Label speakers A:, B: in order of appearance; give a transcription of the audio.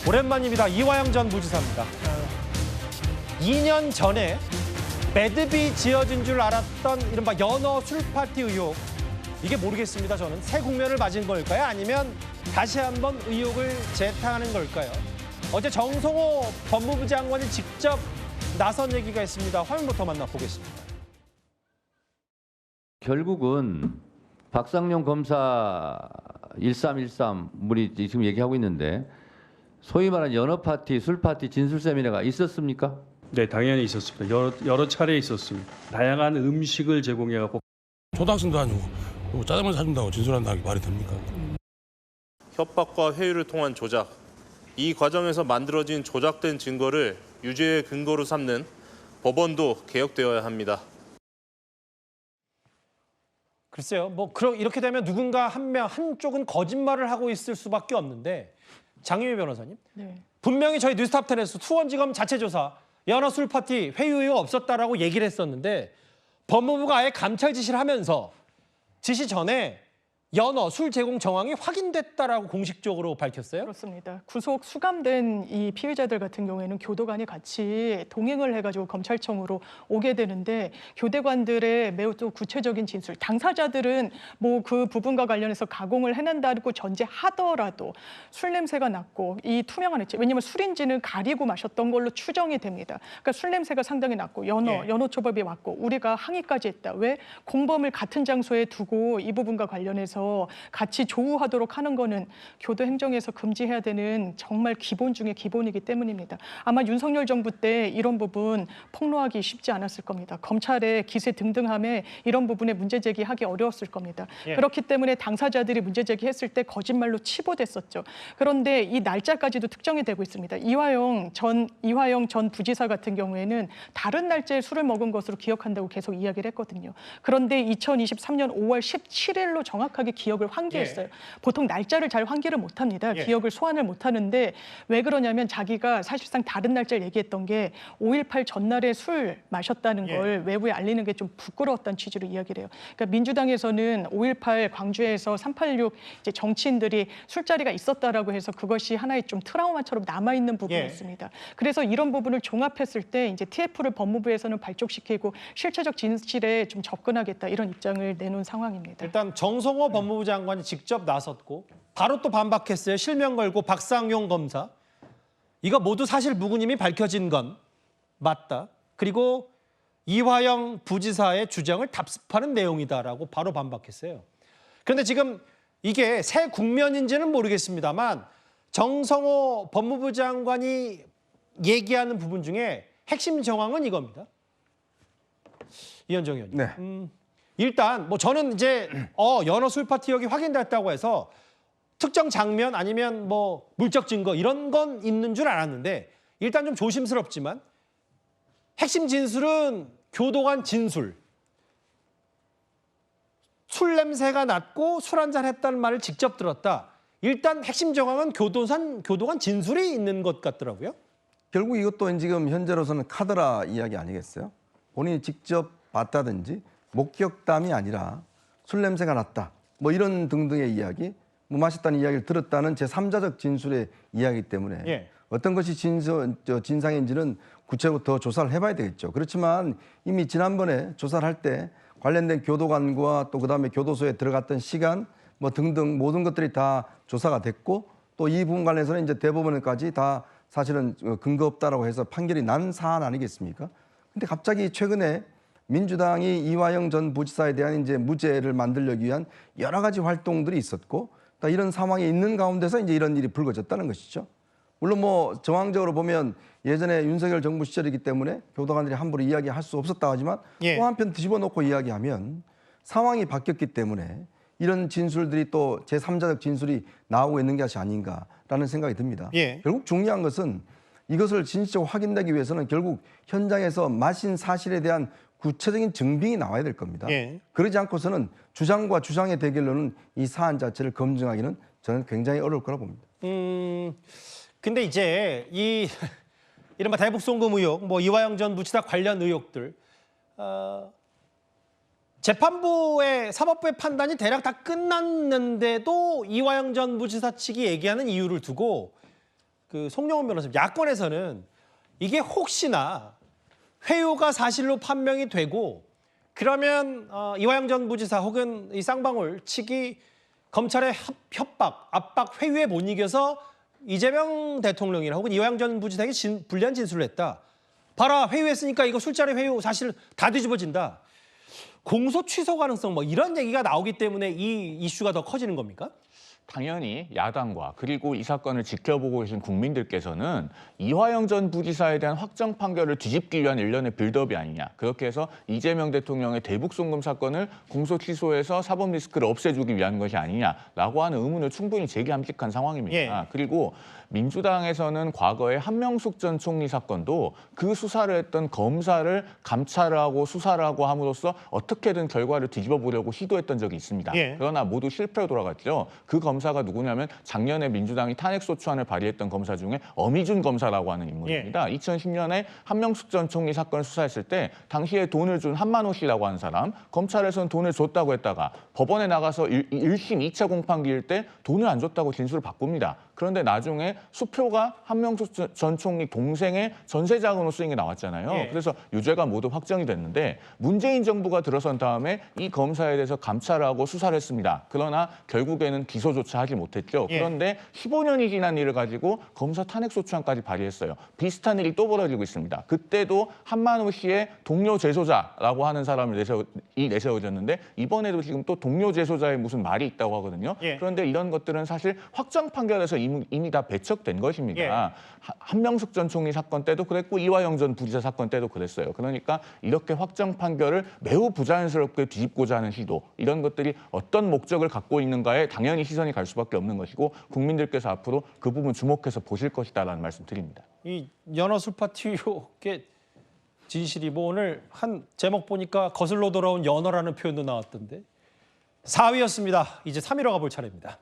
A: 오랜만입니다. 이화영 전 부지사입니다. 2년 전에 매듭이 지어진 줄 알았던 이른바 연어 술파티 의혹. 이게 모르겠습니다. 저는 새 국면을 맞은 걸까요? 아니면 다시 한번 의혹을 재탕하는 걸까요? 어제 정성호 법무부 장관이 직접 나선 얘기가 있습니다. 화면부터 만나보겠습니다.
B: 결국은 박상용 검사 1313 우리 지금 얘기하고 있는데 소위 말하는 연어 파티, 술 파티, 진술 세미나가 있었습니까?
C: 네, 당연히 있었습니다. 여러 차례 있었습니다. 다양한 음식을 제공해갖고
D: 초등학생도 아니고 짜장면 사준다고 진술한다는 게 말이 됩니까?
E: 협박과 회유를 통한 조작, 이 과정에서 만들어진 조작된 증거를 유죄의 근거로 삼는 법원도 개혁되어야 합니다.
A: 글쎄요, 이렇게 되면 누군가 한쪽은 거짓말을 하고 있을 수밖에 없는데, 장유미 변호사님, 네. 분명히 저희 뉴스탑10에서 수원지검 자체 조사, 연어 술 파티 회유 의혹 없었다라고 얘기를 했었는데, 법무부가 아예 감찰 지시를 하면서 지시 전에 연어 술 제공 정황이 확인됐다라고 공식적으로 밝혔어요?
F: 그렇습니다. 구속 수감된 이 피의자들 같은 경우에는 교도관이 같이 동행을 해가지고 검찰청으로 오게 되는데, 교대관들의 매우 또 구체적인 진술, 당사자들은 뭐 그 부분과 관련해서 가공을 해낸다고 전제하더라도 술 냄새가 났고 이 투명한 액체, 왜냐하면 술인지는 가리고 마셨던 걸로 추정이 됩니다. 그러니까 술 냄새가 상당히 났고 연어 초밥이 왔고 우리가 항의까지 했다. 왜? 공범을 같은 장소에 두고 이 부분과 관련해서 같이 조우하도록 하는 거는 교도 행정에서 금지해야 되는 정말 기본 중에 기본이기 때문입니다. 아마 윤석열 정부 때 이런 부분 폭로하기 쉽지 않았을 겁니다. 검찰의 기세 등등함에 이런 부분에 문제 제기하기 어려웠을 겁니다. 그렇기 때문에 당사자들이 문제 제기했을 때 거짓말로 치부됐었죠. 그런데 이 날짜까지도 특정이 되고 있습니다. 이화영 전 부지사 같은 경우에는 다른 날짜에 술을 먹은 것으로 기억한다고 계속 이야기를 했거든요. 그런데 2023년 5월 17일로 정확하게 기억을 환기했어요. 보통 날짜를 잘 환기를 못합니다. 기억을 소환을 못하는데 왜 그러냐면 자기가 사실상 다른 날짜를 얘기했던 게 5.18 전날에 술 마셨다는 걸 외부에 알리는 게 좀 부끄러웠다는 취지로 이야기를 해요. 그러니까 민주당에서는 5.18 광주에서 386 이제 정치인들이 술자리가 있었다라고 해서 그것이 하나의 좀 트라우마처럼 남아있는 부분이 있습니다. 그래서 이런 부분을 종합했을 때 이제 TF를 법무부에서는 발족시키고 실체적 진실에 좀 접근하겠다 이런 입장을 내놓은 상황입니다.
A: 일단 정성호 법무부 장관이 직접 나섰고 바로 또 반박했어요. 실명 걸고 박상용 검사. 이거 모두 사실 무근임이 밝혀진 건 맞다. 그리고 이화영 부지사의 주장을 답습하는 내용이다라고 바로 반박했어요. 그런데 지금 이게 새 국면인지는 모르겠습니다만 정성호 법무부 장관이 얘기하는 부분 중에 핵심 정황은 이겁니다. 이현정 의원님.
G: 네.
A: 일단 저는 이제 연어 술 파티 여기 확인됐다고 해서 특정 장면 아니면 물적 증거 이런 건 있는 줄 알았는데 일단 좀 조심스럽지만 핵심 진술은 교도관 진술. 술 냄새가 났고 술 한잔 했다는 말을 직접 들었다. 일단 핵심 정황은 교도관 진술이 있는 것 같더라고요.
G: 결국 이것도 지금 현재로서는 카더라 이야기 아니겠어요? 본인이 직접 봤다든지 목격담이 아니라 술 냄새가 났다. 이런 등등의 이야기, 마셨다는 이야기를 들었다는 제3자적 진술의 이야기이기 때문에 어떤 것이 진상인지는 구체적으로 더 조사를 해봐야 되겠죠. 그렇지만 이미 지난번에 조사를 할 때 관련된 교도관과 또 그다음에 교도소에 들어갔던 시간 등등 모든 것들이 다 조사가 됐고 또 이 부분 관련해서는 이제 대법원까지 다 사실은 근거 없다라고 해서 판결이 난 사안 아니겠습니까? 근데 갑자기 최근에 민주당이 이화영 전 부지사에 대한 이제 무죄를 만들기 위한 여러 가지 활동들이 있었고 또 이런 상황에 있는 가운데서 이제 이런 일이 불거졌다는 것이죠. 물론 정황적으로 보면 예전에 윤석열 정부 시절이기 때문에 교도관들이 함부로 이야기할 수 없었다 하지만 또 한편 뒤집어 놓고 이야기하면 상황이 바뀌었기 때문에 이런 진술들이 또 제3자적 진술이 나오고 있는 것이 아닌가라는 생각이 듭니다. 결국 중요한 것은 이것을 진실적으로 확인하기 위해서는 결국 현장에서 마신 사실에 대한 구체적인 증빙이 나와야 될 겁니다. 그러지 않고서는 주장과 주장의 대결로는 이 사안 자체를 검증하기는 저는 굉장히 어려울 거라고 봅니다.
A: 근데 이제 이른바 대북송금 의혹, 이화영 전 부지사 관련 의혹들 재판부의 사법부의 판단이 대략 다 끝났는데도 이화영 전 부지사 측이 얘기하는 이유를 두고 그 송영훈 변호사님, 야권에서는 이게 혹시나 회유가 사실로 판명이 되고 그러면 이화영 전 부지사 혹은 이 쌍방울 측이 검찰의 협박, 압박, 회유에 못 이겨서 이재명 대통령이나 혹은 이화영 전 부지사에게 불리한 진술을 했다. 봐라, 회유했으니까 이거 술자리 회유 사실 다 뒤집어진다. 공소 취소 가능성 뭐 이런 얘기가 나오기 때문에 이 이슈가 더 커지는 겁니까?
H: 당연히 야당과 그리고 이 사건을 지켜보고 계신 국민들께서는 이화영 전 부지사에 대한 확정 판결을 뒤집기 위한 일련의 빌드업이 아니냐. 그렇게 해서 이재명 대통령의 대북 송금 사건을 공소 취소해서 사법 리스크를 없애주기 위한 것이 아니냐라고 하는 의문을 충분히 제기함직한 상황입니다.
A: 예.
H: 그리고 민주당에서는 과거에 한명숙 전 총리 사건도 그 수사를 했던 검사를 감찰을 하고 수사를 하고 함으로써 어떻게든 결과를 뒤집어 보려고 시도했던 적이 있습니다.
A: 예.
H: 그러나 모두 실패로 돌아갔죠. 그 검사가 누구냐면 작년에 민주당이 탄핵소추안을 발의했던 검사 중에 어미준 검사라고 하는 인물입니다. 2010년에 한명숙 전 총리 사건을 수사했을 때 당시에 돈을 준 한만호 씨라고 하는 사람, 검찰에서는 돈을 줬다고 했다가 법원에 나가서 1심 2차 공판기일 때 돈을 안 줬다고 진술을 바꿉니다. 그런데 나중에 수표가 한명숙 전 총리 동생의 전세자금으로 쓰인 게 나왔잖아요.
A: 예.
H: 그래서 유죄가 모두 확정이 됐는데 문재인 정부가 들어선 다음에 이 검사에 대해서 감찰을 하고 수사를 했습니다. 그러나 결국에는 기소조차 하지 못했죠.
A: 예.
H: 그런데 15년이 지난 일을 가지고 검사 탄핵소추안까지 발의했어요. 비슷한 일이 또 벌어지고 있습니다. 그때도 한만호 씨의 동료 재소자라고 하는 사람을 내세워졌는데 이번에도 지금 또 동료 재소자의 무슨 말이 있다고 하거든요.
A: 예.
H: 그런데 이런 것들은 사실 확정 판결에서 이미 다 배척된 것입니다.
A: 예.
H: 한명숙 전 총리 사건 때도 그랬고 이화영 전 부지사 사건 때도 그랬어요. 그러니까 이렇게 확정 판결을 매우 부자연스럽게 뒤집고자 하는 시도, 이런 것들이 어떤 목적을 갖고 있는가에 당연히 시선이 갈 수밖에 없는 것이고 국민들께서 앞으로 그 부분 주목해서 보실 것이다라는 말씀 드립니다.
A: 이 연어 술파티 의혹의 진실이 뭐 오늘 한 제목 보니까 거슬러 돌아온 연어라는 표현도 나왔던데 4위였습니다. 이제 3위로 가볼 차례입니다.